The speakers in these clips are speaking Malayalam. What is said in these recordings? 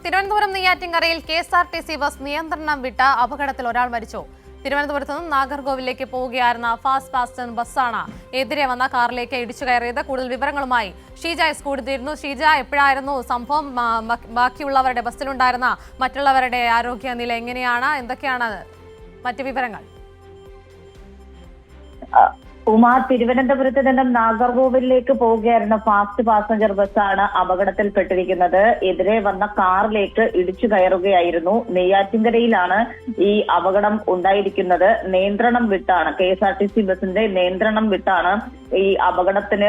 തിരുവനന്തപുരം നെയ്യാറ്റിൻകരയിൽ KSRTC ബസ് നിയന്ത്രണം വിട്ട അപകടത്തിൽ ഒരാൾ മരിച്ചു. തിരുവനന്തപുരത്ത് നിന്ന് നാഗർകോവിലേക്ക് പോവുകയായിരുന്ന ഫാസ്റ്റ് പാസഞ്ചർ ബസ്സാണ് എതിരെ വന്ന കാറിലേക്ക് ഇടിച്ചു കയറിയത്. കൂടുതൽ വിവരങ്ങളുമായി ഷീജ എസ് കൂടിയിരുന്നു. ഷീജ, എപ്പോഴായിരുന്നു സംഭവം? ബാക്കിയുള്ളവരുടെ ബസ്സിലുണ്ടായിരുന്ന മറ്റുള്ളവരുടെ ആരോഗ്യനില എങ്ങനെയാണ്? എന്തൊക്കെയാണ് മറ്റു വിവരങ്ങൾ? തിരുവനന്തപുരത്ത് നിന്നും നാഗർകോവിലേക്ക് പോവുകയായിരുന്ന ഫാസ്റ്റ് പാസഞ്ചർ ബസ്സാണ് അപകടത്തിൽപ്പെട്ടിരിക്കുന്നത്. എതിരെ വന്ന കാറിലേക്ക് ഇടിച്ചു കയറുകയായിരുന്നു. നെയ്യാറ്റിൻകരയിലാണ് ഈ അപകടം ഉണ്ടായിരിക്കുന്നത്. നിയന്ത്രണം വിട്ടാണ് KSRTC ബസിന്റെ നിയന്ത്രണം വിട്ടാണ് ഈ അപകടത്തിന്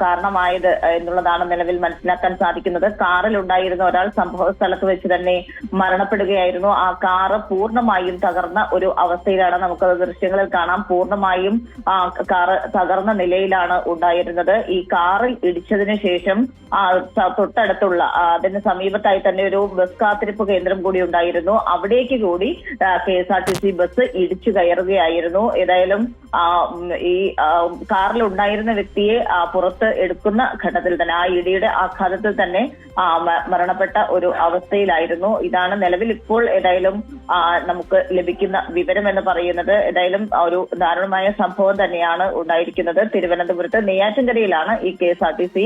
കാരണമായത് എന്നുള്ളതാണ് നിലവിൽ മനസ്സിലാക്കാൻ സാധിക്കുന്നത്. കാറിൽ ഉണ്ടായിരുന്ന ഒരാൾ സംഭവ സ്ഥലത്ത് വെച്ച് തന്നെ മരണപ്പെടുകയായിരുന്നു. ആ കാറ് പൂർണ്ണമായും തകർന്ന ഒരു അവസ്ഥയിലാണ്. നമുക്ക് ദൃശ്യങ്ങളിൽ കാണാം. പൂർണ്ണമായും കാറ് തകർന്ന നിലയിലാണ് ഉണ്ടായിരുന്നത്. ഈ കാറിൽ ഇടിച്ചതിന് ശേഷം തൊട്ടടുത്തുള്ള അതിന് സമീപത്തായി തന്നെ ഒരു ബസ് കാത്തിരിപ്പ് കേന്ദ്രം കൂടി ഉണ്ടായിരുന്നു. അവിടേക്ക് കൂടി KSRTC ബസ് ഇടിച്ചു കയറുകയായിരുന്നു. ഏതായാലും ഈ കാറിൽ ഉണ്ടായിരുന്ന വ്യക്തിയെ പുറത്ത് എടുക്കുന്ന ഘട്ടത്തിൽ തന്നെ ആ ഇടിയുടെ ആഘാതത്തിൽ തന്നെ മരണപ്പെട്ട ഒരു അവസ്ഥയിലായിരുന്നു. ഇതാണ് നിലവിൽ ഇപ്പോൾ ഏതായാലും നമുക്ക് ലഭിക്കുന്ന വിവരം എന്ന് പറയുന്നത്. ഏതായാലും ഒരു ദാരുണമായ സംഭവം തന്നെയാണ് ഉണ്ടായിരിക്കുന്നത്. തിരുവനന്തപുരത്ത് നെയ്യാറ്റിൻകരയിലാണ് ഈ KSRTC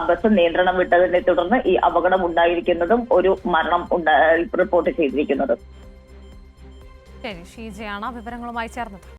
ബസ് നിയന്ത്രണം വിട്ടതിനെ തുടർന്ന് ഈ അപകടം ഉണ്ടായിരിക്കുന്നതും ഒരു മരണം റിപ്പോർട്ട് ചെയ്തിരിക്കുന്നതും. ശരി, ഷീജയാണ് വിവരങ്ങളുമായി ചേർന്നത്.